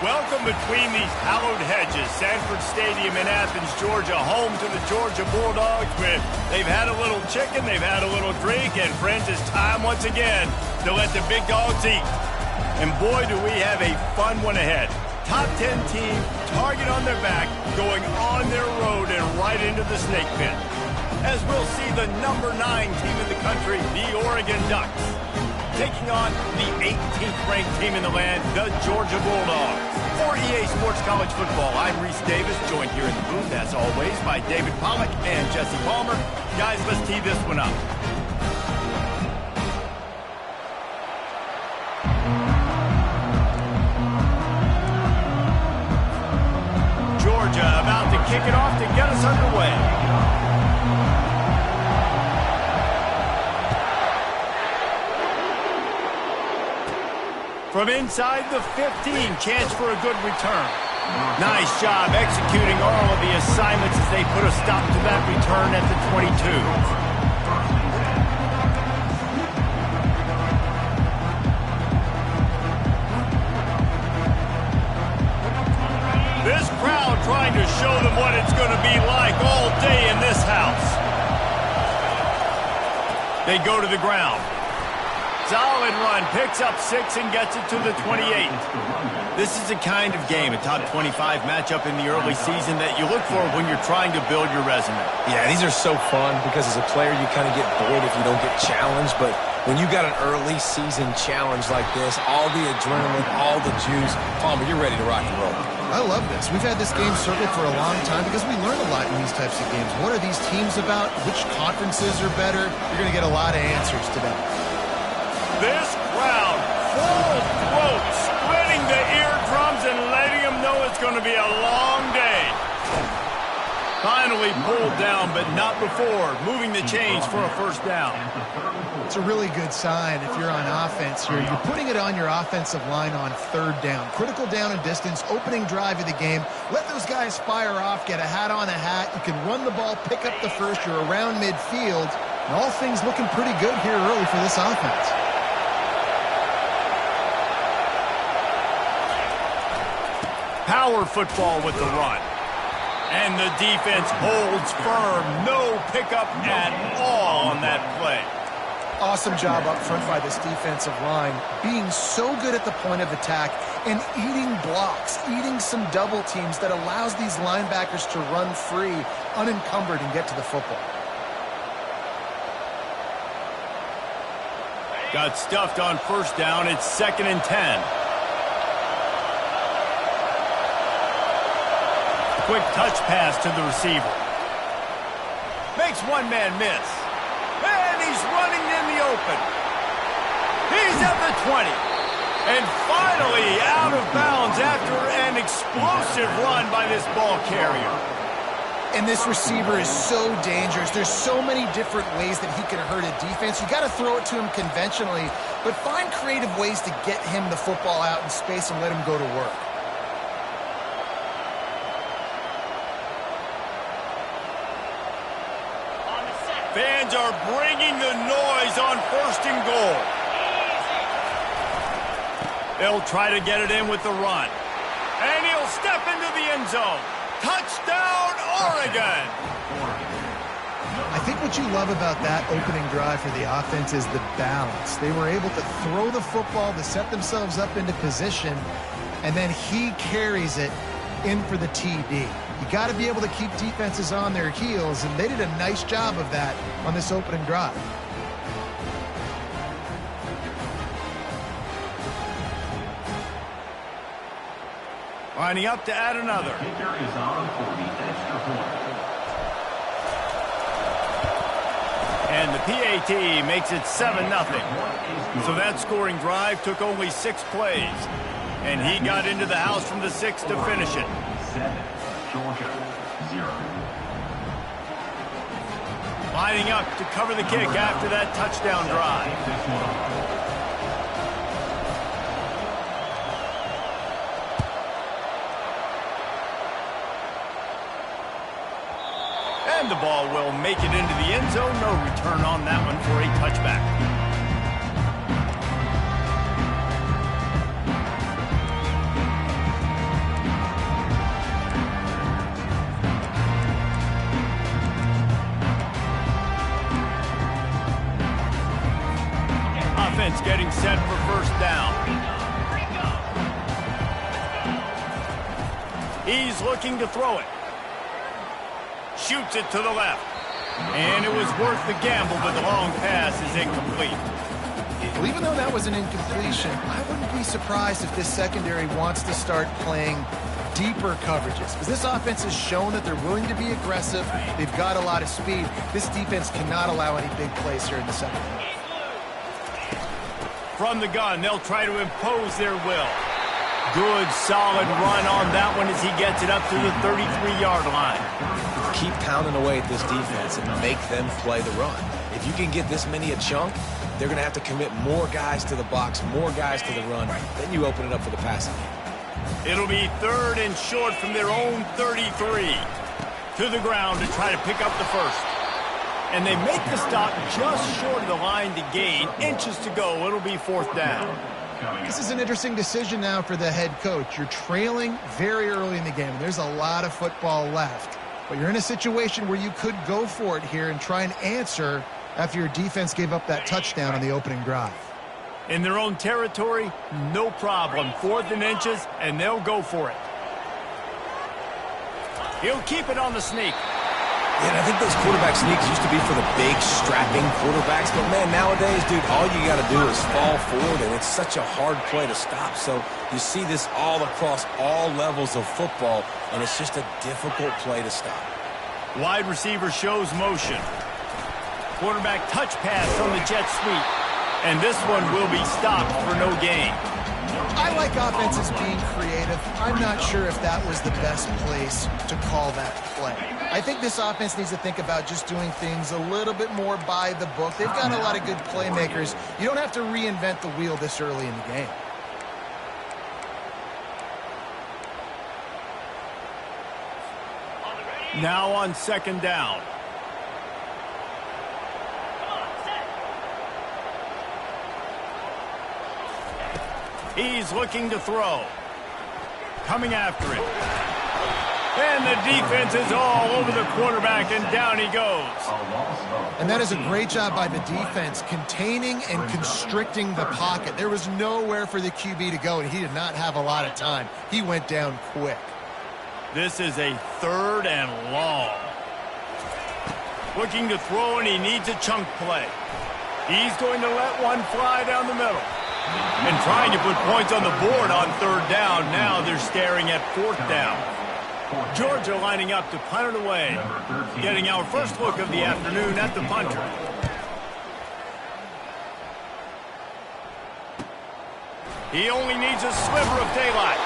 Welcome between these hallowed hedges. Sanford Stadium in Athens, Georgia, home to the Georgia Bulldogs. They've had a little chicken, they've had a little drink, and friends, it's time once again to let the big dogs eat. And boy, do we have a fun one ahead. Top 10 team, target on their back, going on their road and right into the snake pit. As we'll see the number 9 team in the country, the Oregon Ducks, taking on the 18th ranked team in the land, the Georgia Bulldogs. For EA Sports College Football, I'm Reese Davis, joined here in the booth, as always, by David Pollack and Jesse Palmer. Guys, let's tee this one up. Georgia about to kick it off to get us underway. From inside the 15, chance for a good return. Nice job executing all of the assignments as they put a stop to that return at the 22. This crowd trying to show them what it's going to be like all day in this house. They go to the ground. Solid run, picks up 6 and gets it to the 28. This is the kind of game, a top 25 matchup in the early season that you look for when you're trying to build your resume. Yeah, these are so fun because as a player you kind of get bored if you don't get challenged, but when you got an early season challenge like this, all the adrenaline, all the juice, Palmer, you're ready to rock and roll. I love this. We've had this game circled for a long time because we learn a lot in these types of games. What are these teams about? Which conferences are better? You're going to get a lot of answers today. This crowd, full throat, splitting the eardrums and letting them know it's going to be a long day. Finally pulled down, but not before, moving the chains for a first down. It's a really good sign if you're on offense here. You're putting it on your offensive line on 3rd down. Critical down and distance, opening drive of the game. Let those guys fire off, get a hat on a hat. You can run the ball, pick up the first. You're around midfield. And all things looking pretty good here early for this offense. Power football with the run. And the defense holds firm. No pickup at all on that play. Awesome job up front by this defensive line, being so good at the point of attack and eating blocks, eating some double teams that allows these linebackers to run free, unencumbered, and get to the football. Got stuffed on first down. It's 2nd and 10. Quick touch pass to the receiver. Makes one man miss. And he's running in the open. He's at the 20. And finally out of bounds after an explosive run by this ball carrier. And this receiver is so dangerous. There's so many different ways that he can hurt a defense. You got to throw it to him conventionally, but find creative ways to get him the football out in space and let him go to work. Fans are bringing the noise on 1st and goal. They'll try to get it in with the run. And he'll step into the end zone. Touchdown, Oregon! I think what you love about that opening drive for the offense is the balance. They were able to throw the football to set themselves up into position, and then he carries it in for the TD. You got to be able to keep defenses on their heels, and they did a nice job of that on this opening drive. Lining up to add another. And the PAT makes it 7-0. So that scoring drive took only 6 plays. And he got into the house from the 6 to finish it. 7, Georgia, 0. Lining up to cover the kick after that touchdown drive. And the ball will make it into the end zone. No return on that one for a touchback. offense getting set for first down. He's looking to throw it. Shoots it to the left. And it was worth the gamble, but the long pass is incomplete. Well, even though that was an incompletion, I wouldn't be surprised if this secondary wants to start playing deeper coverages, because this offense has shown that they're willing to be aggressive. They've got a lot of speed. This defense cannot allow any big plays here in the second half. From the gun, they'll try to impose their will. Good, solid run on that one as he gets it up to the 33-yard line. Keep pounding away at this defense and make them play the run. If you can get this many a chunk, they're going to have to commit more guys to the box, more guys to the run. Then you open it up for the passing game. It'll be 3rd and short from their own 33. To the ground to try to pick up the first. And they make the stop just short of the line to gain. Inches to go. It'll be 4th down. This is an interesting decision now for the head coach. You're trailing very early in the game. There's a lot of football left. But you're in a situation where you could go for it here and try and answer after your defense gave up that touchdown on the opening drive. In their own territory, no problem. 4th and inches, and they'll go for it. He'll keep it on the sneak. Yeah, and I think those quarterback sneaks used to be for the big, strapping quarterbacks. But, man, nowadays, dude, all you got to do is fall forward, and it's such a hard play to stop. So you see this all across all levels of football, and it's just a difficult play to stop. Wide receiver shows motion. Quarterback touch pass on the jet sweep. And this one will be stopped for no gain. I like offenses being creative. I'm not sure if that was the best place to call that play. I think this offense needs to think about just doing things a little bit more by the book. They've got a lot of good playmakers. You don't have to reinvent the wheel this early in the game. Now on 2nd down. He's looking to throw. Coming after it. And the defense is all over the quarterback, and down he goes. And that is a great job by the defense, containing and constricting the pocket. There was nowhere for the QB to go, and he did not have a lot of time. He went down quick. This is a 3rd and long. Looking to throw, and he needs a chunk play. He's going to let one fly down the middle. And trying to put points on the board on 3rd down. Now they're staring at 4th down. Georgia lining up to punt it away. Getting our first look of the afternoon at the punter. He only needs a sliver of daylight.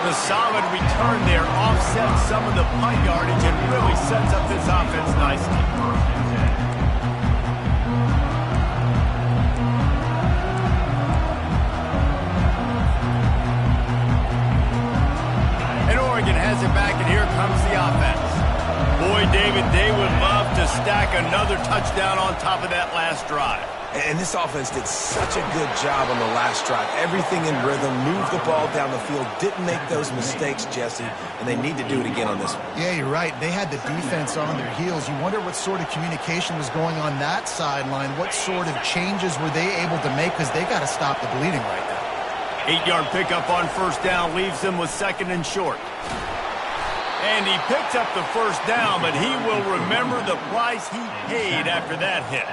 The solid return there offsets some of the punt yardage and really sets up this offense nicely. Has it back, and here comes the offense. Boy, David, they would love to stack another touchdown on top of that last drive. And this offense did such a good job on the last drive. Everything in rhythm, moved the ball down the field, didn't make those mistakes, Jesse, and they need to do it again on this one. Yeah, you're right. They had the defense on their heels. You wonder what sort of communication was going on that sideline. What sort of changes were they able to make, because they got to stop the bleeding right now. 8-yard pickup on 1st down leaves them with 2nd and short. And he picks up the first down, but he will remember the price he paid after that hit.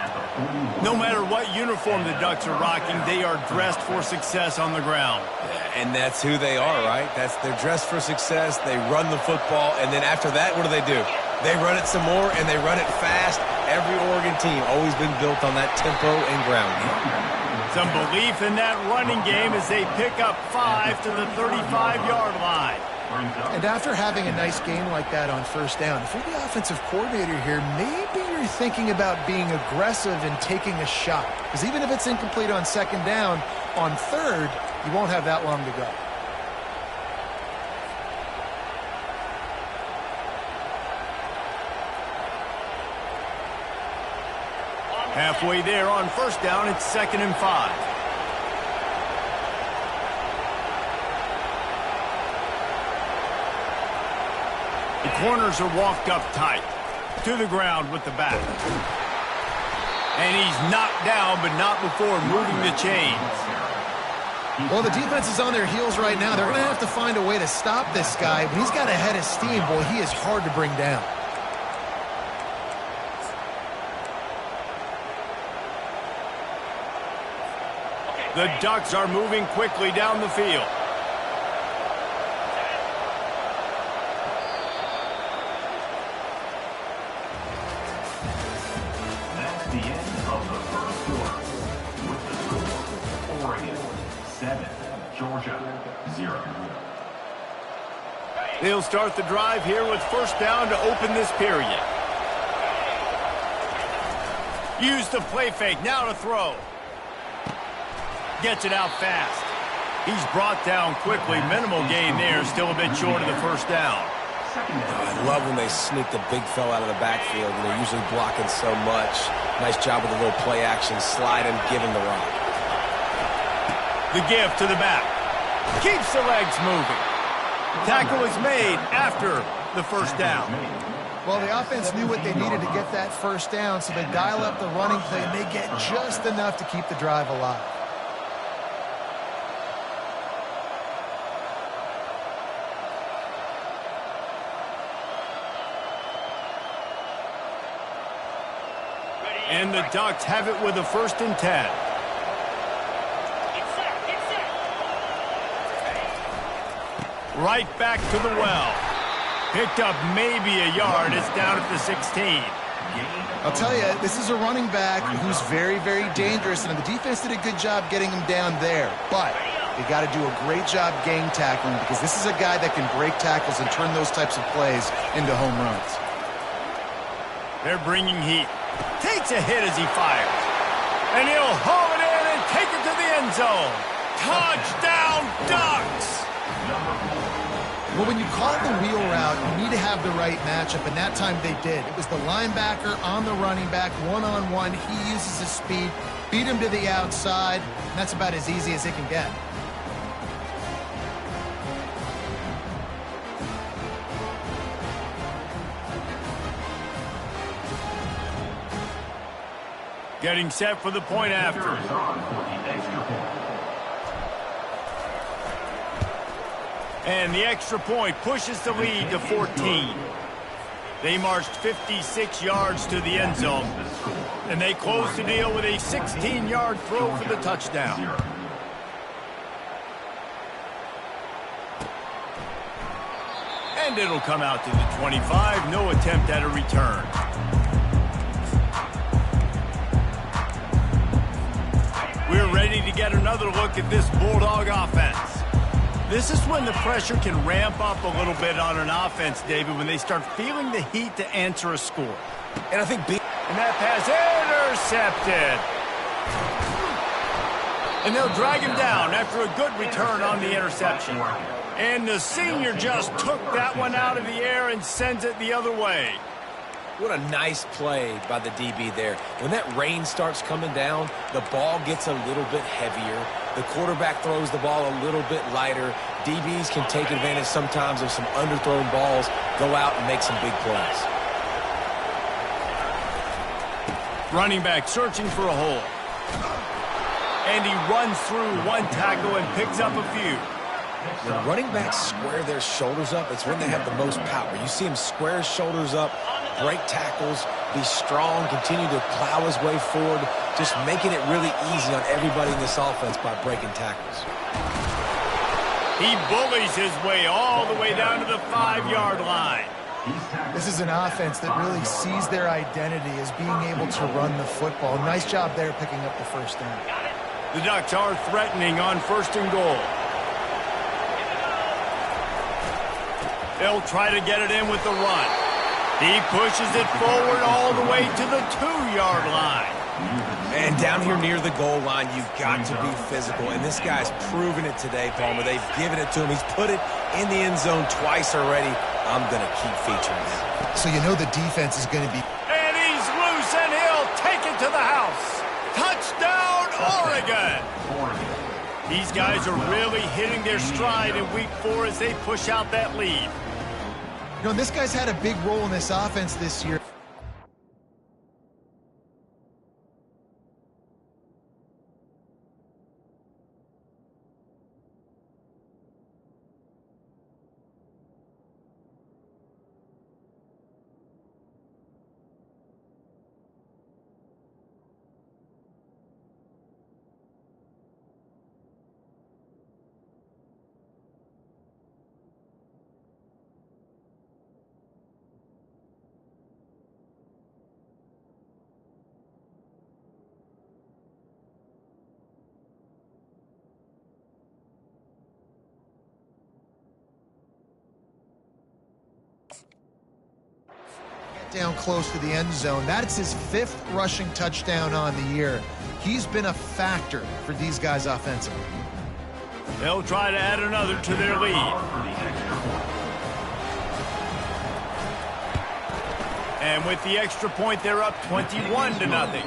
No matter what uniform the Ducks are rocking, they are dressed for success on the ground. Yeah, and that's who they are, right? They're dressed for success. They run the football, and then after that, what do? They run it some more, and they run it fast. Every Oregon team always been built on that tempo and ground game. Some belief in that running game as they pick up 5 to the 35-yard line. And after having a nice game like that on 1st down, if you're the offensive coordinator here, maybe you're thinking about being aggressive and taking a shot. Because even if it's incomplete on 2nd down, on 3rd, you won't have that long to go. Halfway there on 1st down, it's 2nd and 5. The corners are walked up tight. To the ground with the back. And he's knocked down, but not before moving the chains. Well, the defense is on their heels right now. They're going to have to find a way to stop this guy. But he's got a head of steam. Boy, he is hard to bring down. The Ducks are moving quickly down the field. That's the end of the first quarter. With the score, Oregon 7, Georgia 0. They'll start the drive here with first down to open this period. Use the play fake, now to throw. Gets it out fast. He's brought down quickly. Minimal gain there, still a bit short of the first down. I love when they sneak the big fella out of the backfield. They're usually blocking so much. Nice job with a little play action, slide and give him the rock. The give to the back. Keeps the legs moving. Tackle is made after the first down. Well, the offense knew what they needed to get that first down, so they dial up the running play, and they get just enough to keep the drive alive. And the Ducks have it with a 1st and 10. Right back to the well. Picked up maybe a yard. It's down at the 16. I'll tell you, this is a running back who's very, very dangerous, and the defense did a good job getting him down there. But they got to do a great job gang tackling, because this is a guy that can break tackles and turn those types of plays into home runs. They're bringing heat. Takes a hit as he fires. And he'll haul it in and take it to the end zone. Touchdown, Ducks! Well, when you call it the wheel route, you need to have the right matchup, and that time they did. It was the linebacker on the running back, one-on-one. He uses his speed, beat him to the outside, and that's about as easy as it can get. Getting set for the point after. And the extra point pushes the lead to 14. They marched 56 yards to the end zone. And they close the deal with a 16-yard throw for the touchdown. And it'll come out to the 25. No attempt at a return. We're ready to get another look at this Bulldog offense. This is when the pressure can ramp up a little bit on an offense, David, when they start feeling the heat to answer a score. And I think and that pass intercepted. And they'll drag him down after a good return on the interception. And the senior just took that one out of the air and sends it the other way. What a nice play by the DB there. When that rain starts coming down, the ball gets a little bit heavier. The quarterback throws the ball a little bit lighter. DBs can take advantage sometimes of some underthrown balls, go out and make some big plays. Running back searching for a hole. And he runs through one tackle and picks up a few. When running backs square their shoulders up, it's when they have the most power. You see him square his shoulders up, break tackles, be strong, continue to plow his way forward, just making it really easy on everybody in this offense by breaking tackles. He bullies his way all the way down to the 5-yard line. This is an offense that really sees their identity as being able to run the football. Nice job there picking up the first down. The Ducks are threatening on 1st and goal. They'll try to get it in with the run. He pushes it forward all the way to the 2-yard line. And down here near the goal line, you've got to be physical. And this guy's proven it today, Palmer. They've given it to him. He's put it in the end zone twice already. I'm going to keep featuring that. So you know the defense is going to be... And he's loose, and he'll take it to the house. Touchdown, Oregon! These guys are really hitting their stride in week 4 as they push out that lead. You know, this guy's had a big role in this offense this year. down close to the end zone. That's his 5th rushing touchdown on the year. He's been a factor for these guys offensively. They'll try to add another to their lead. And with the extra point, they're up 21-0.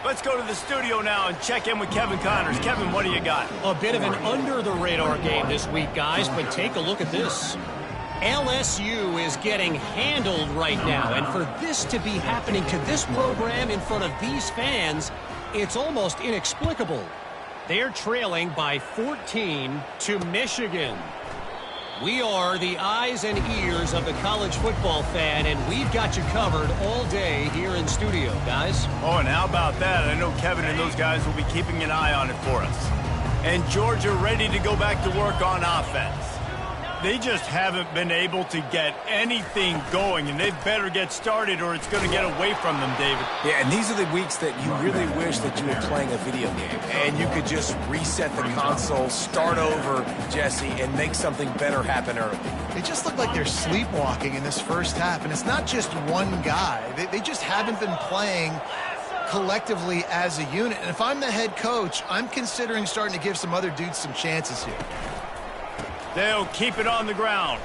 Let's go to the studio now and check in with Kevin Connors. Kevin, what do you got? A bit of an under-the-radar game this week, guys, but take a look at this. LSU is getting handled right now, and for this to be happening to this program in front of these fans, it's almost inexplicable. They're trailing by 14 to Michigan. We are the eyes and ears of the college football fan, and we've got you covered all day here in studio, guys. Oh, and how about that? I know Kevin and those guys will be keeping an eye on it for us. And Georgia ready to go back to work on offense. They just haven't been able to get anything going, and they better get started or it's going to get away from them, David. Yeah, and these are the weeks that you really wish that you were playing a video game and you could just reset the console, start over, Jesse, and make something better happen early. They just look like they're sleepwalking in this first half, and it's not just one guy. They just haven't been playing collectively as a unit. And if I'm the head coach, I'm considering starting to give some other dudes some chances here. They'll keep it on the ground.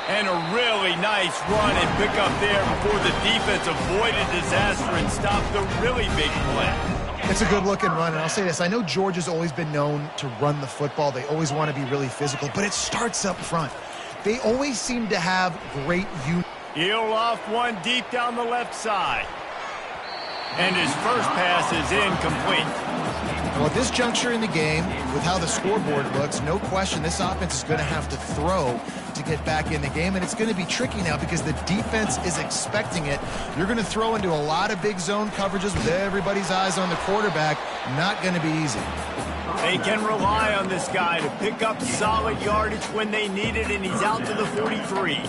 And a really nice run and pick up there before the defense avoided disaster and stopped the really big play. It's a good-looking run, and I'll say this. I know Georgia's always been known to run the football. They always want to be really physical, but it starts up front. They always seem to have great unit. He'll loft one deep down the left side. And his first pass is incomplete. Well, at this juncture in the game, with how the scoreboard looks, no question this offense is going to have to throw to get back in the game, and it's going to be tricky now because the defense is expecting it. You're going to throw into a lot of big zone coverages with everybody's eyes on the quarterback. Not going to be easy. They can rely on this guy to pick up solid yardage when they need it, and he's out to the 43.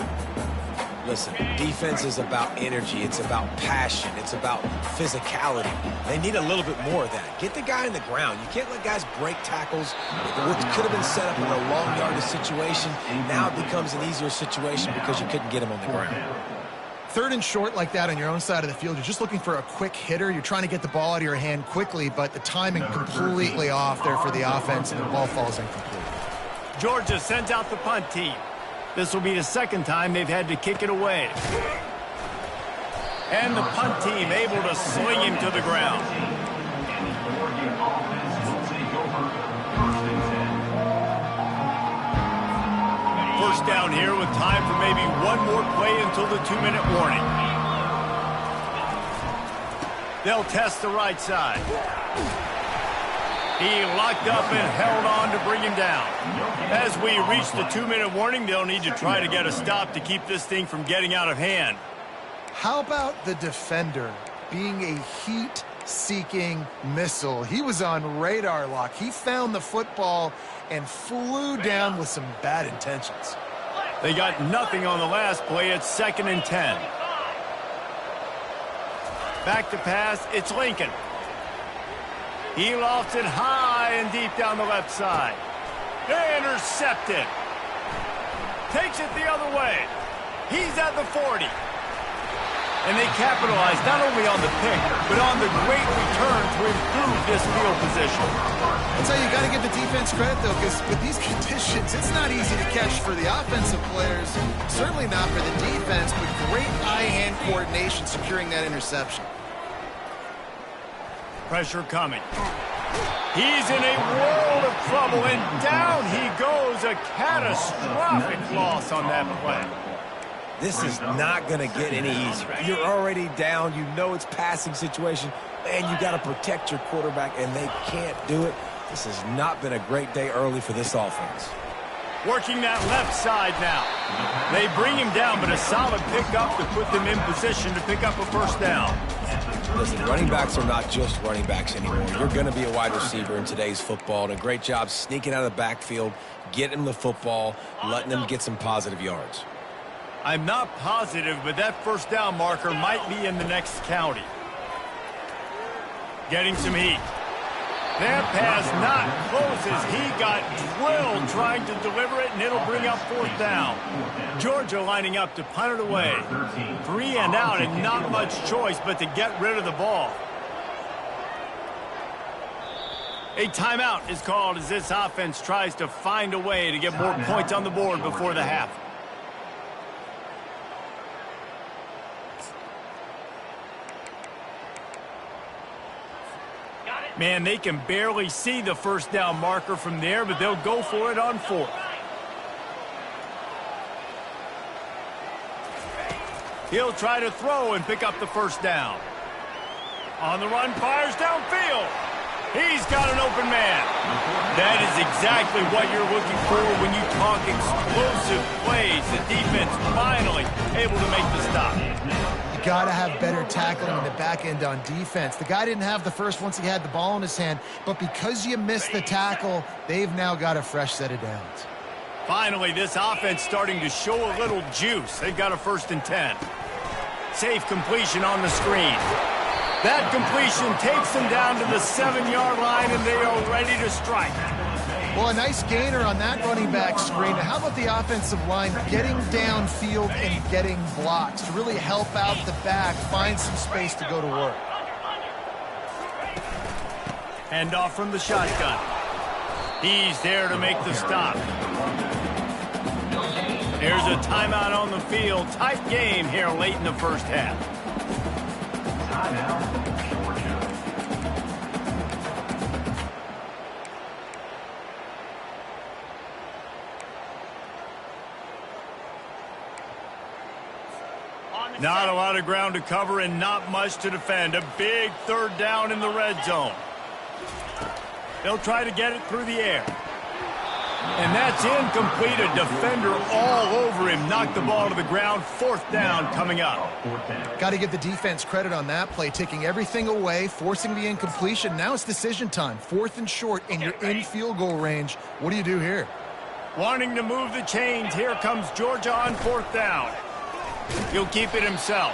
Listen, defense is about energy. It's about passion. It's about physicality. They need a little bit more of that. Get the guy on the ground. You can't let guys break tackles. What could have been set up in a long yardage situation, now it becomes an easier situation because you couldn't get him on the ground. 3rd and short like that on your own side of the field, you're just looking for a quick hitter. You're trying to get the ball out of your hand quickly, but the timing completely off there for the offense, and the ball falls incomplete. Georgia sends out the punt team. This will be the 2nd time they've had to kick it away. And the punt team able to sling him to the ground. First down here with time for maybe one more play until the 2-minute warning. They'll test the right side. He locked up and held on to bring him down. As we reach the 2-minute warning, they'll need to try to get a stop to keep this thing from getting out of hand. How about the defender being a heat-seeking missile? He was on radar lock. He found the football and flew down with some bad intentions. They got nothing on the last play. It's 2nd and 10. Back to pass. It's Lincoln. He lofts it high and deep down the left side. Intercepted. Takes it the other way. He's at the 40. And they capitalize not only on the pick, but on the great return to improve this field position. That's how you got to give the defense credit, though, because with these conditions, it's not easy to catch for the offensive players. Certainly not for the defense, but great eye-hand coordination securing that interception. Pressure coming. He's in a world of trouble, and down he goes. A catastrophic loss on that play. This is not going to get any easier. You're already down. You know it's passing situation, and you got to protect your quarterback, and they can't do it. This has not been a great day early for this offense. Working that left side now. They bring him down, but a solid pickup to put them in position to pick up a first down. Listen, running backs are not just running backs anymore. You're going to be a wide receiver in today's football, and a great job sneaking out of the backfield, getting them the football, letting them get some positive yards. I'm not positive, but that first down marker might be in the next county. Getting some heat. That pass not close as he got drilled trying to deliver it, and it'll bring up 4th down. Georgia lining up to punt it away. 3 and out, and not much choice but to get rid of the ball. A timeout is called as this offense tries to find a way to get more points on the board before the half. Man, they can barely see the 1st down marker from there, but they'll go for it on 4th. He'll try to throw and pick up the 1st down. On the run, fires downfield. He's got an open man. That is exactly what you're looking for when you talk explosive plays. The defense finally able to make the stop. Got to have better tackling in the back end on defense. The guy didn't have the first once he had the ball in his hand, but because you missed the tackle, they've now got a fresh set of downs. Finally, this offense starting to show a little juice. They've got a 1st and 10. Safe completion on the screen. That completion takes them down to the 7-yard line, and they are ready to strike. Well, a nice gainer on that running back screen. How about the offensive line getting downfield and getting blocks to really help out the back, find some space to go to work? Hand off from the shotgun. He's there to make the stop. There's a timeout on the field. Tight game here late in the 1st half. Not a lot of ground to cover and not much to defend. A big 3rd down in the red zone. They'll try to get it through the air. And that's incomplete. A defender all over him. Knocked the ball to the ground. 4th down coming up. Got to give the defense credit on that play, taking everything away, forcing the incompletion. Now it's decision time. 4th and short, and you're in field goal range. What do you do here? Wanting to move the chains. Here comes Georgia on 4th down. He'll keep it himself.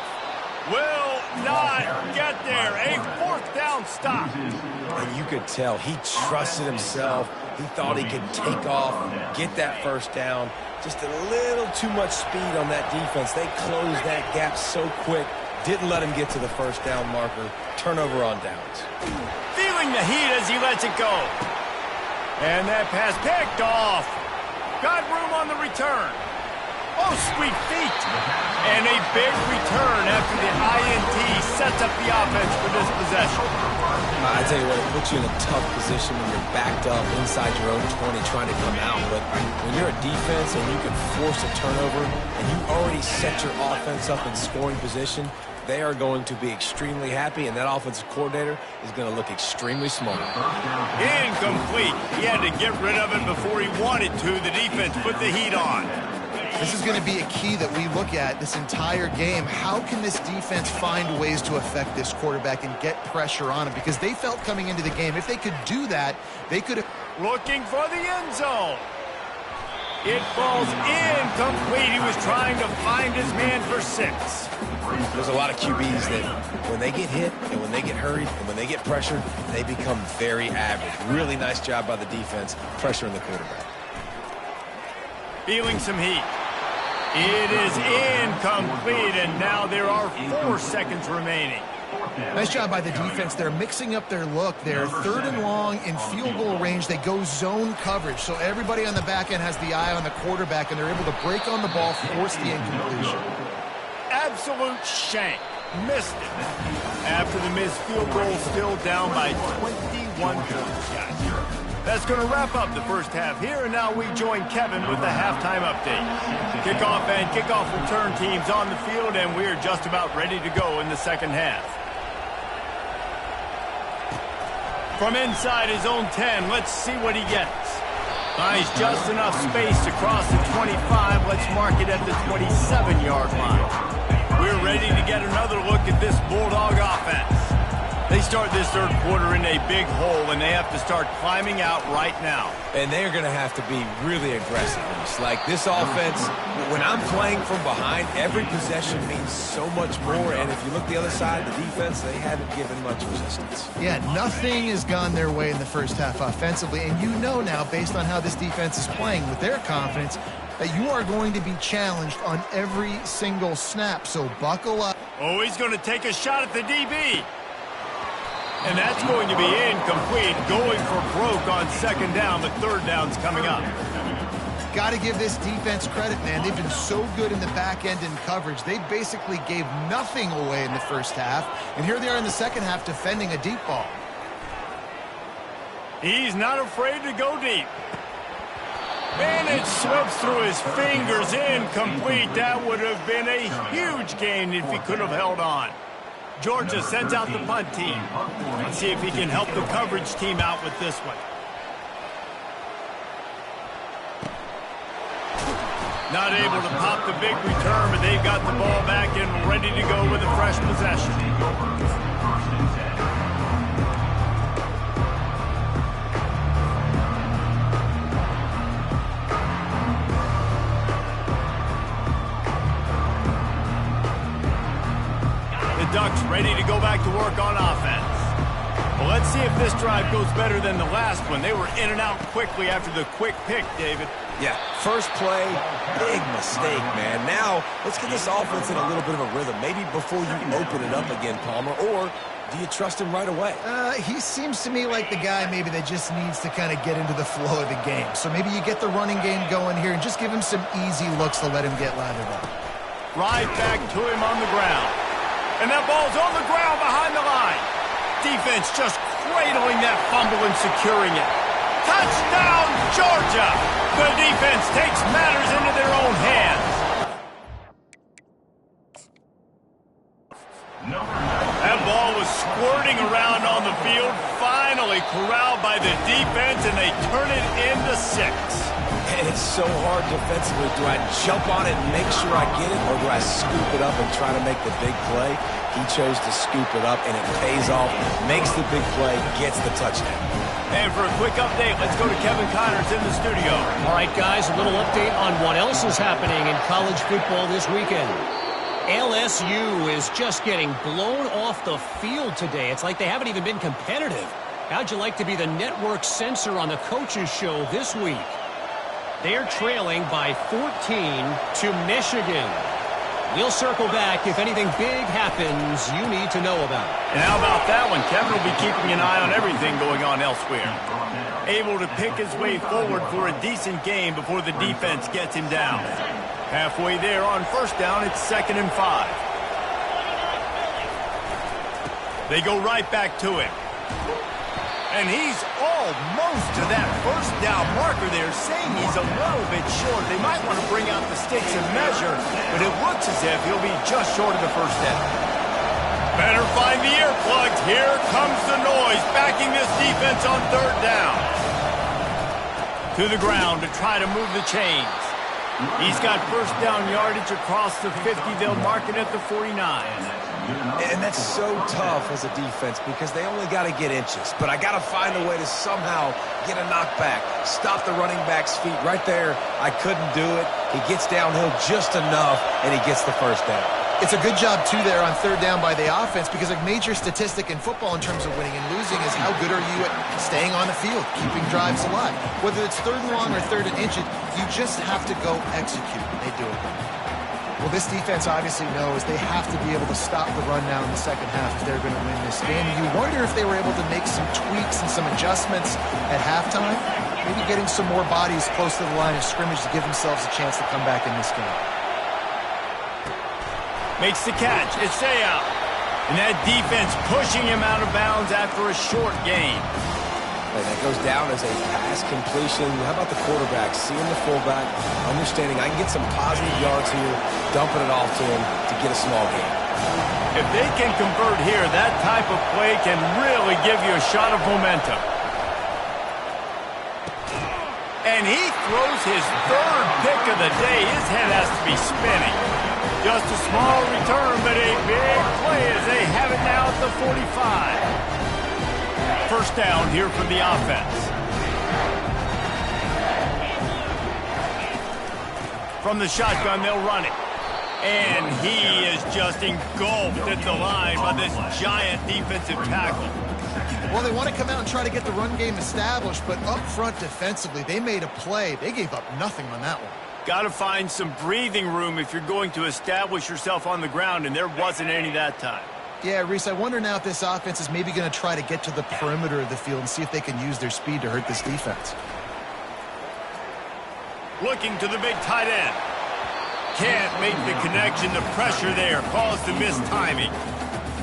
Will not get there. A 4th down stop. And you could tell he trusted himself. He thought he could take off, get that 1st down. Just a little too much speed on that defense. They closed that gap so quick. Didn't let him get to the 1st down marker. Turnover on downs. Feeling the heat as he lets it go. And that pass picked off. Got room on the return. Oh, sweet feet. And a big return after the INT sets up the offense for this possession. I tell you what, it puts you in a tough position when you're backed up inside your own 20 trying to come out. But when you're a defense and you can force a turnover and you already set your offense up in scoring position, they are going to be extremely happy, and that offensive coordinator is going to look extremely smart. Incomplete. He had to get rid of it before he wanted to. The defense put the heat on. This is going to be a key that we look at this entire game. How can this defense find ways to affect this quarterback and get pressure on him? Because they felt coming into the game, if they could do that, they could have... Looking for the end zone. It falls incomplete. He was trying to find his man for 6. There's a lot of QBs that when they get hit and when they get hurried and when they get pressured, they become very average. Really nice job by the defense, pressuring the quarterback. Feeling some heat. It is incomplete, and now there are 4 seconds remaining. Nice job by the defense. They're mixing up their look. They're 3rd and long in field goal range. They go zone coverage, so everybody on the back end has the eye on the quarterback, and they're able to break on the ball, force the incompletion. Absolute shank. Missed it. After the missed field goal, still down by 21 points, guys. That's going to wrap up the 1st half here, and now we join Kevin with the halftime update. Kickoff and kickoff return teams on the field, and we're just about ready to go in the 2nd half. From inside his own 10, let's see what he gets. Finds just enough space to cross the 25. Let's mark it at the 27-yard line. We're ready to get another look at this Bulldog offense. They start this third quarter in a big hole, and they have to start climbing out right now. And they're going to have to be really aggressive. It's like this offense, when I'm playing from behind, every possession means so much more. And if you look the other side, the defense, they haven't given much resistance. Yeah, nothing has gone their way in the first half offensively. And you know now, based on how this defense is playing with their confidence, that you are going to be challenged on every single snap. So buckle up. Oh, he's going to take a shot at the DB. And that's going to be incomplete, going for broke on second down, but third down's coming up. Got to give this defense credit, man. They've been so good in the back end in coverage. They basically gave nothing away in the first half, and here they are in the second half defending a deep ball. He's not afraid to go deep. And it slips through his fingers, incomplete. That would have been a huge gain if he could have held on. Georgia sends out the punt team. Let's see if he can help the coverage team out with this one. Not able to pop the big return, but they've got the ball back and ready to go with a fresh possession. Ducks ready to go back to work on offense. Well, let's see if this drive goes better than the last one. They were in and out quickly after the quick pick, David. Yeah, first play, big mistake, man. Now, let's get this offense in a little bit of a rhythm. Maybe before you open it up again, Palmer, or do you trust him right away? He seems to me like the guy maybe that just needs to kind of get into the flow of the game. So maybe you get the running game going here and just give him some easy looks to let him get lathered up. Right back to him on the ground. And that ball's on the ground behind the line. Defense just cradling that fumble and securing it. Touchdown, Georgia! The defense takes matters into their own hands. That ball was squirting around on the field, finally corralled by the defense, and they turn it into 6. And it's so hard defensively. Do I jump on it and make sure I get it, or do I scoop it up and try to make the big play? He chose to scoop it up, and it pays off, makes the big play, gets the touchdown. And for a quick update, let's go to Kevin Connors in the studio. All right, guys, a little update on what else is happening in college football this weekend. LSU is just getting blown off the field today. It's like they haven't even been competitive. How'd you like to be the network censor on the coaches show this week? They're trailing by 14 to Michigan. We'll circle back if anything big happens you need to know about. And how about that one? Kevin will be keeping an eye on everything going on elsewhere. Able to pick his way forward for a decent game before the defense gets him down. Halfway there on first down, it's 2nd and 5. They go right back to him. And he's almost to that first down marker there, saying he's a little bit short. They might want to bring out the sticks and measure, but it looks as if he'll be just short of the first down. Better find the earplugs. Here comes the noise, backing this defense on third down. To the ground to try to move the chains. He's got first down yardage across the 50. They'll mark it at the 49. And that's so tough as a defense because they only got to get inches. But I got to find a way to somehow get a knockback, stop the running back's feet. Right there, I couldn't do it. He gets downhill just enough, and he gets the first down. It's a good job, too, there on third down by the offense because a major statistic in football in terms of winning and losing is how good are you at staying on the field, keeping drives alive. Whether it's third and long or third and inches, you just have to go execute. They do it. Well, this defense obviously knows they have to be able to stop the run now in the second half if they're going to win this game. And you wonder if they were able to make some tweaks and some adjustments at halftime, maybe getting some more bodies close to the line of scrimmage to give themselves a chance to come back in this game. Makes the catch. It's out. And that defense pushing him out of bounds after a short gain. And that goes down as a pass completion. How about the quarterback seeing the fullback, understanding I can get some positive yards here, dumping it off to him to get a small gain. If they can convert here, that type of play can really give you a shot of momentum. And he throws his third pick of the day. His head has to be spinning. Just a small return, but a big play as they have it now at the 45. first down here for the offense. From the shotgun, they'll run it. And he is just engulfed at the line by this giant defensive tackle. Well, they want to come out and try to get the run game established, but up front defensively, they made a play. They gave up nothing on that one. Got to find some breathing room if you're going to establish yourself on the ground, and there wasn't any that time. Yeah, Reese, I wonder now if this offense is maybe going to try to get to the perimeter of the field and see if they can use their speed to hurt this defense. Looking to the big tight end. Can't make the connection. The pressure there caused the missed timing.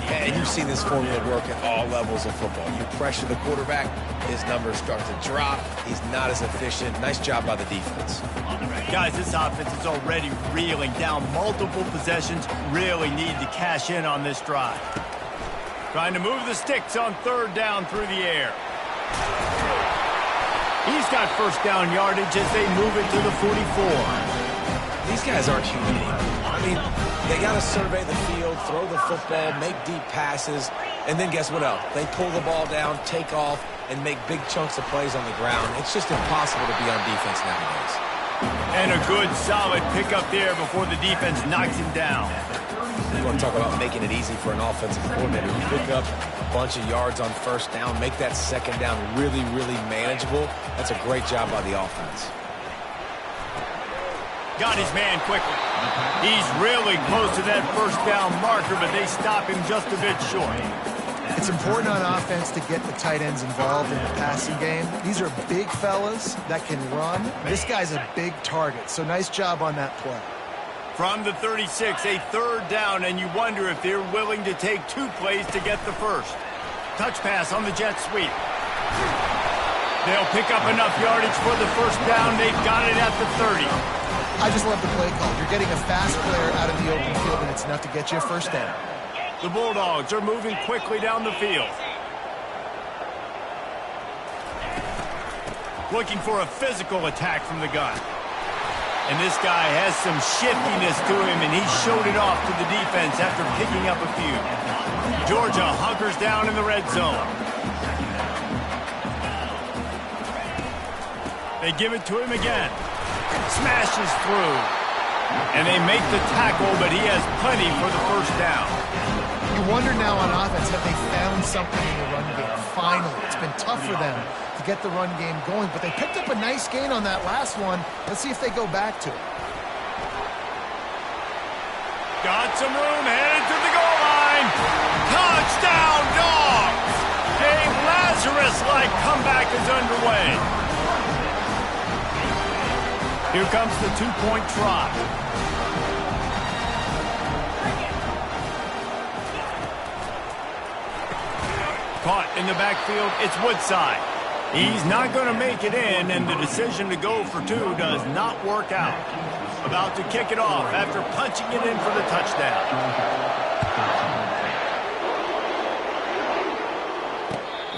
Yeah, and you've seen this formula work at all levels of football. You pressure the quarterback, his numbers start to drop. He's not as efficient. Nice job by the defense. Guys, this offense is already reeling down multiple possessions. Really need to cash in on this drive. Trying to move the sticks on third down through the air. He's got first down yardage as they move it to the 44. These guys aren't human anymore. I mean, they got to survey the field, throw the football, make deep passes, and then guess what else? They pull the ball down, take off, and make big chunks of plays on the ground. It's just impossible to be on defense nowadays. And a good, solid pickup there before the defense knocks him down. You want to talk about making it easy for an offensive coordinator. You pick up a bunch of yards on first down, make that second down really, really manageable. That's a great job by the offense. Got his man quickly. He's really close to that first down marker, but they stop him just a bit short. It's important on offense to get the tight ends involved in the passing game. These are big fellas that can run. This guy's a big target, so nice job on that play. From the 36, a third down, and you wonder if they're willing to take 2 plays to get the first. Touch pass on the jet sweep. They'll pick up enough yardage for the first down. They've got it at the 30. I just love the play call. You're getting a fast player out of the open field, and it's enough to get you a first down. The Bulldogs are moving quickly down the field. Looking for a physical attack from the gun. And this guy has some shiftiness to him, and he showed it off to the defense after picking up a few. Georgia hunkers down in the red zone. They give it to him again. Smashes through. And they make the tackle, but he has plenty for the first down. You wonder now on offense, have they found something in the run game? Finally, it's been tough for them to get the run game going, but they picked up a nice gain on that last one. Let's see if they go back to it. Got some room, headed to the goal line. Touchdown, Dogs! A Lazarus-like comeback is underway. Here comes the 2-point try. Caught in the backfield, it's Woodside. He's not going to make it in, and the decision to go for 2 does not work out. About to kick it off after punching it in for the touchdown.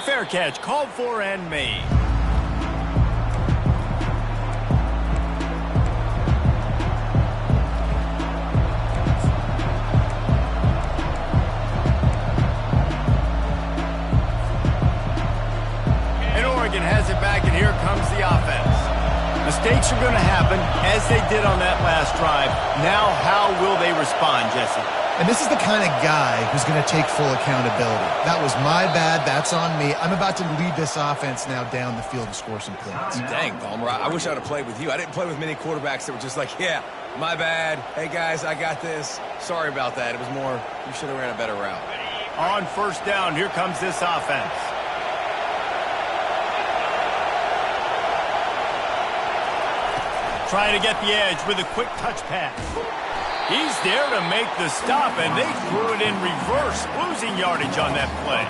Fair catch, called for and made. Has it back, and here comes the offense. Mistakes are going to happen, as they did on that last drive. Now, how will they respond, Jesse? And this is the kind of guy who's going to take full accountability. That was my bad. That's on me. I'm about to lead this offense now down the field and score some points. Dang, Palmer, I wish I would have played with you. I didn't play with many quarterbacks that were just like, yeah, my bad. Hey, guys, I got this. Sorry about that. It was more, you should have ran a better route. On first down, here comes this offense. Trying to get the edge with a quick touch pass. He's there to make the stop, and they threw it in reverse, losing yardage on that play.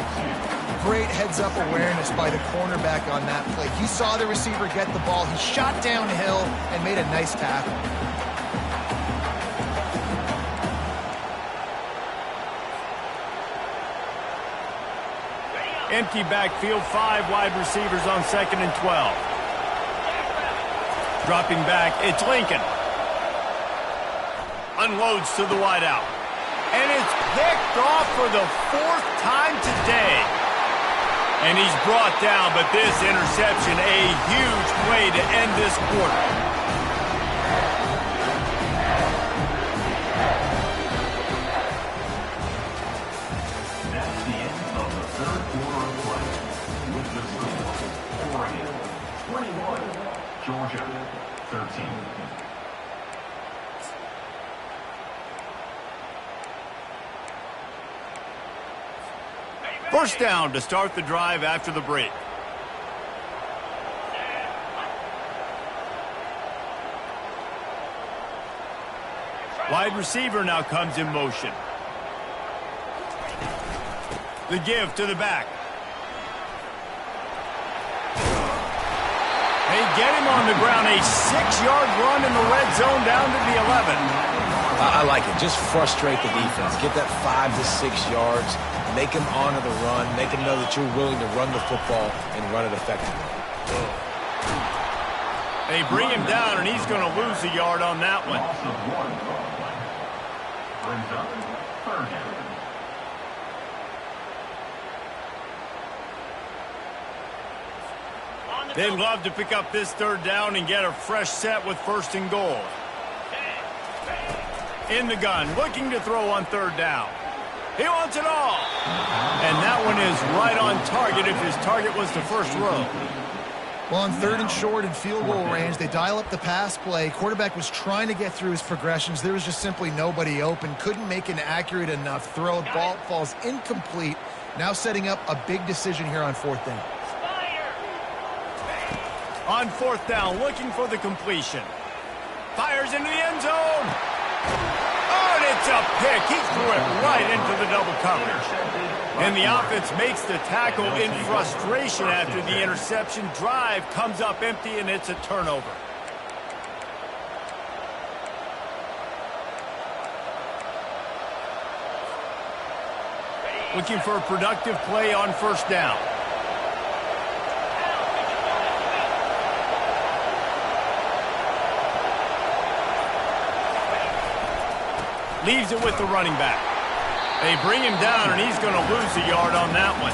Great heads-up awareness by the cornerback on that play. He saw the receiver get the ball. He shot downhill and made a nice tackle. Empty backfield, 5 wide receivers on 2nd and 12. Dropping back, it's Lincoln. Unloads to the wideout. And it's picked off for the 4th time today. And he's brought down, but this interception, a huge play to end this quarter. That's the end of the third quarter of play. With the score, Oregon 21, Georgia 13. First down to start the drive after the break. Wide receiver now comes in motion. The give to the back. They get him on the ground. A 6-yard run in the red zone down to the 11. I like it. Just frustrate the defense. Get that 5 to 6 yards. Make them honor the run. Make them know that you're willing to run the football and run it effectively. They bring him down, and he's going to lose a yard on that one. Loss of 1 play. Brings up third down. They'd love to pick up this third down and get a fresh set with first and goal. In the gun, looking to throw on third down. He wants it all. And that one is right on target if his target was the first row. Well, on third and short and field goal range, they dial up the pass play. Quarterback was trying to get through his progressions. There was just simply nobody open. Couldn't make an accurate enough throw. Ball falls incomplete. Now setting up a big decision here on fourth down. On fourth down, looking for the completion. Fires into the end zone. Oh, and it's a pick. He threw it right into the double coverage. And the offense makes the tackle in frustration after the interception. Drive comes up empty, and it's a turnover. Looking for a productive play on first down. Leaves it with the running back. They bring him down, and he's going to lose a yard on that one.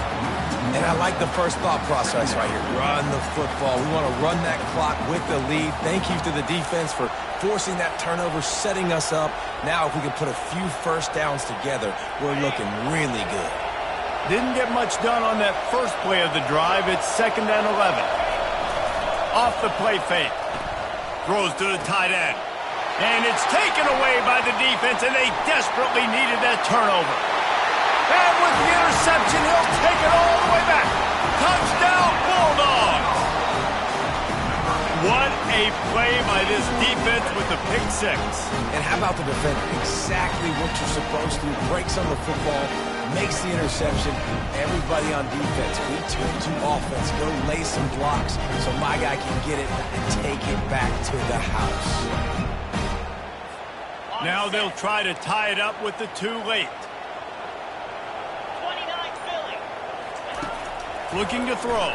And I like the first thought process right here. Run the football. We want to run that clock with the lead. Thank you to the defense for forcing that turnover, setting us up. Now if we can put a few first downs together, we're looking really good. Didn't get much done on that first play of the drive. It's 2nd and 11. Off the play fake. Throws to the tight end. And it's taken away by the defense, and they desperately needed that turnover. And with the interception, he'll take it all the way back. Touchdown, Bulldogs! What a play by this defense with the pick six. And how about the defender? Exactly what you're supposed to. Breaks on the football, makes the interception. Everybody on defense, we turn to offense. Go lay some blocks so my guy can get it and take it back to the house. Now they'll try to tie it up with the too late. 29 Philly. Looking to throw.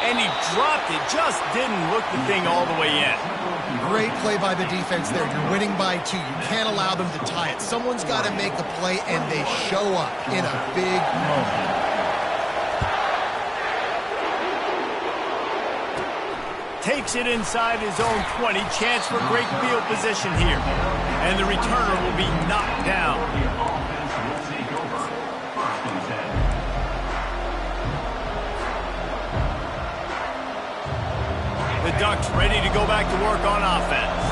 And he dropped it. Just didn't look the thing all the way in. Great play by the defense there. You're winning by 2. You can't allow them to tie it. Someone's got to make a play, and they show up in a big moment. Takes it inside his own 20. Chance for great field position here. And the returner will be knocked down. The offense will take over. 1st and 10. The Ducks ready to go back to work on offense.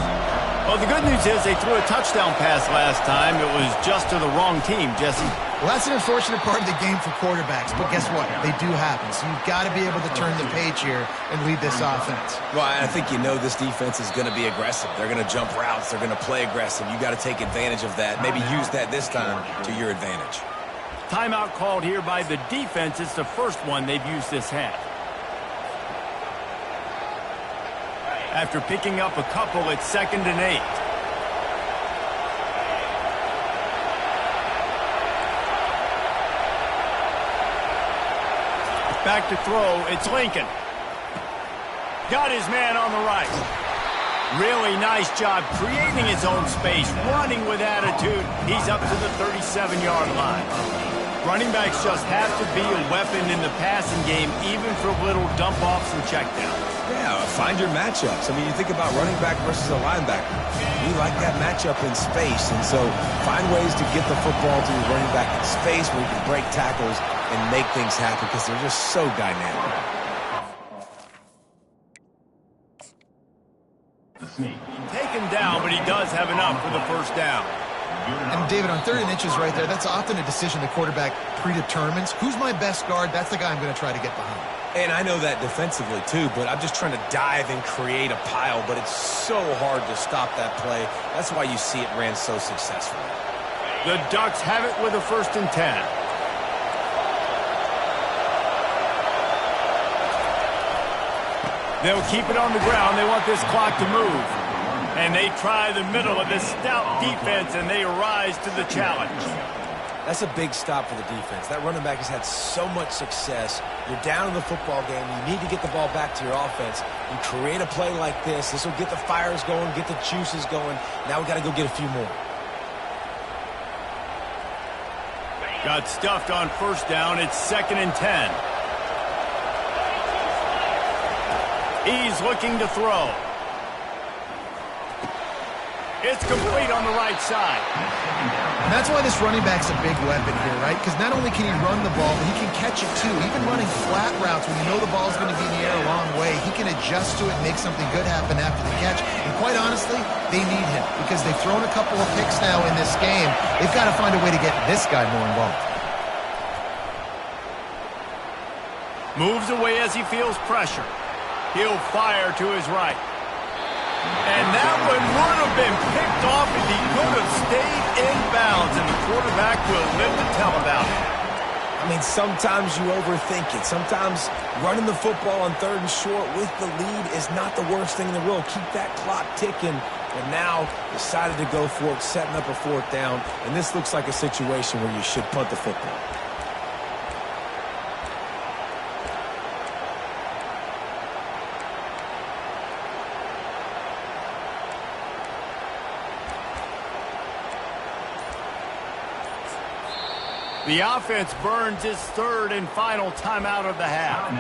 Well, the good news is they threw a touchdown pass last time. It was just to the wrong team, Jesse. Well, that's an unfortunate part of the game for quarterbacks, but guess what? They do happen. So you've got to be able to turn the page here and lead this offense. Well, I think you know this defense is going to be aggressive. They're going to jump routes. They're going to play aggressive. You got to take advantage of that. Maybe use that this time to your advantage. Timeout called here by the defense. It's the first one they've used this half. After picking up a couple, it's 2nd and 8. Back to throw, it's Lincoln. Got his man on the right. Really nice job creating his own space, running with attitude. He's up to the 37-yard line. Running backs just have to be a weapon in the passing game, even for little dump-offs and checkdowns. Yeah, find your matchups. I mean, you think about running back versus a linebacker. We like that matchup in space, and so find ways to get the football to your running back in space where you can break tackles and make things happen because they're just so dynamic. Taken down, but he does have enough for the first down. And David, on 3rd and inches right there, that's often a decision the quarterback predetermines. Who's my best guard? That's the guy I'm going to try to get behind. And I know that defensively too, but I'm just trying to dive and create a pile, but it's so hard to stop that play. That's why you see it ran so successfully. The Ducks have it with a 1st and 10. They'll keep it on the ground. They want this clock to move. And they try the middle of this stout defense, and they rise to the challenge. That's a big stop for the defense. That running back has had so much success. You're down in the football game. You need to get the ball back to your offense. You create a play like this. This will get the fires going, get the juices going. Now we got to go get a few more. Got stuffed on 1st down. It's 2nd and 10. He's looking to throw. It's complete on the right side. And that's why this running back's a big weapon here, right? Because not only can he run the ball, but he can catch it too. Even running flat routes when you know the ball's going to be in the air a long way, he can adjust to it and make something good happen after the catch. And quite honestly, they need him because they've thrown a couple of picks now in this game. They've got to find a way to get this guy more involved. Moves away as he feels pressure. He'll fire to his right. And that one would have been picked off if he could have stayed in bounds, and the quarterback will live to tell about it. I mean, sometimes you overthink it. Sometimes running the football on 3rd and short with the lead is not the worst thing in the world. Keep that clock ticking. But now decided to go for it, setting up a 4th down. And this looks like a situation where you should punt the football. The offense burns its 3rd and final timeout of the half.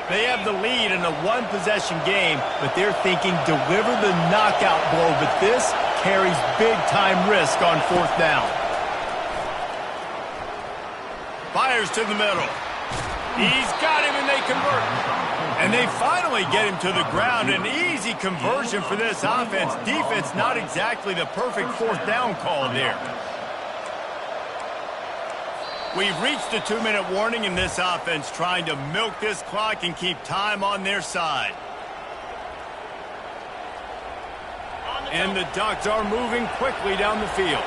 They have the lead in a 1-possession game, but they're thinking deliver the knockout blow, but this carries big-time risk on 4th down. Fires to the middle. He's got him, and they convert. And they finally get him to the ground. An easy conversion for this offense. Defense not exactly the perfect 4th down call there. We've reached the 2-minute warning in this offense, trying to milk this clock and keep time on their side. And the Ducks are moving quickly down the field.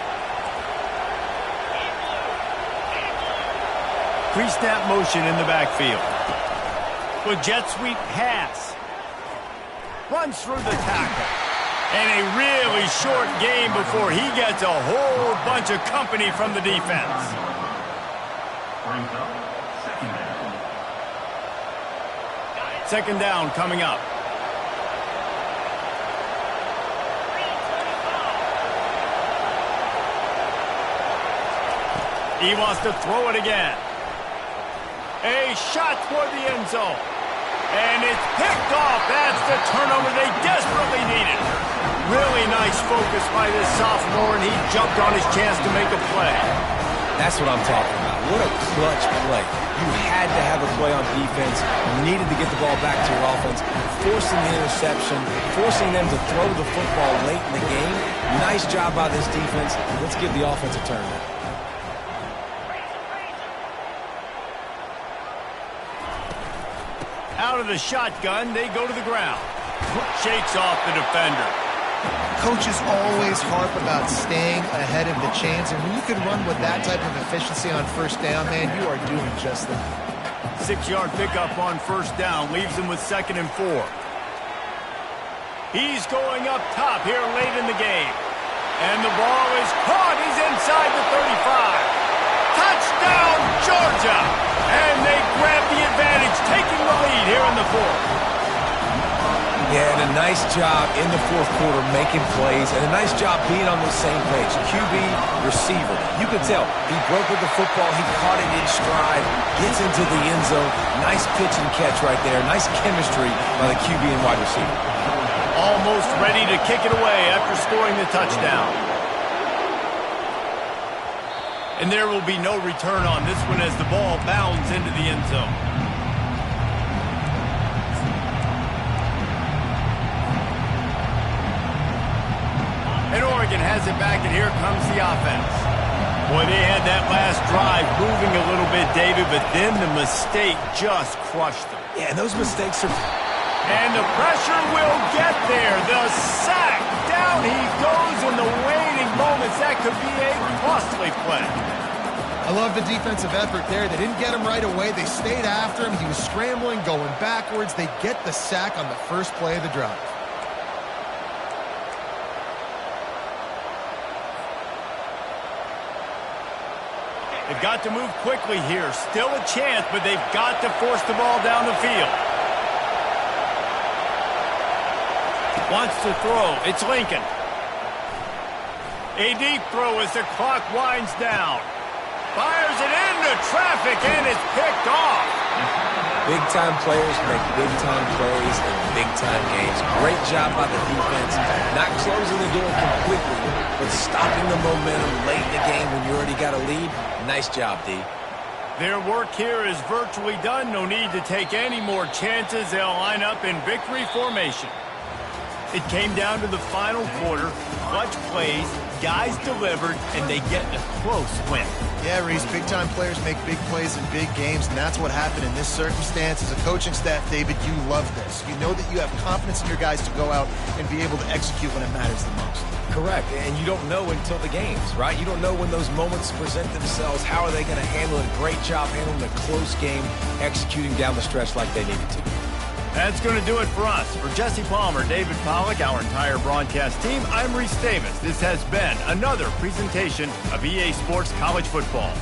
Pre-snap motion in the backfield. With jet sweep pass. Runs through the tackle. And a really short game before he gets a whole bunch of company from the defense. Brings up 2nd down. 2nd down coming up. He wants to throw it again. A shot toward the end zone. And it's picked off. That's the turnover they desperately needed. Really nice focus by this sophomore, and he jumped on his chance to make a play. That's what I'm talking about. What a clutch play. You had to have a play on defense. You needed to get the ball back to your offense, forcing the interception, forcing them to throw the football late in the game. Nice job by this defense. Let's give the offense a turn. Out of the shotgun, they go to the ground. Shakes off the defender. Coaches always harp about staying ahead of the chains, and when you can run with that type of efficiency on 1st down, man, you are doing just that. 6-yard pickup on 1st down leaves him with 2nd and 4. He's going up top here late in the game. And the ball is caught. He's inside the 35. Touchdown, Georgia! And they grab the advantage, taking the lead here in the 4th. Yeah, and a nice job in the fourth quarter making plays, and a nice job being on the same page. QB, receiver. You could tell he broke with the football. He caught it in stride, gets into the end zone. Nice pitch and catch right there. Nice chemistry by the QB and wide receiver. Almost ready to kick it away after scoring the touchdown. And there will be no return on this one as the ball bounds into the end zone. And Oregon has it back, and here comes the offense. Boy, they had that last drive moving a little bit, David, but then the mistake just crushed them. Yeah, and those mistakes are... And the pressure will get there. The sack. Down he goes in the waning moments. That could be a costly play. I love the defensive effort there. They didn't get him right away. They stayed after him. He was scrambling, going backwards. They get the sack on the first play of the drive. They've got to move quickly here. Still a chance, but they've got to force the ball down the field. Wants to throw. It's Lincoln. A deep throw as the clock winds down. Fires it into traffic, and it's picked off. Big-time players make big-time plays in big-time games. Great job by the defense. Not closing the door completely, but stopping the momentum late in the game when you already got a lead. Nice job, D. Their work here is virtually done. No need to take any more chances. They'll line up in victory formation. It came down to the final quarter. Clutch plays, guys delivered, and they get a close win. Yeah, Reese, big-time players make big plays in big games, and that's what happened in this circumstance. As a coaching staff, David, you love this. You know that you have confidence in your guys to go out and be able to execute when it matters the most. Correct, and you don't know until the games, right? You don't know when those moments present themselves. How are they going to handle it? Great job handling a close game, executing down the stretch like they needed to. That's going to do it for us. For Jesse Palmer, David Pollack, our entire broadcast team, I'm Reese Davis. This has been another presentation of EA Sports College Football.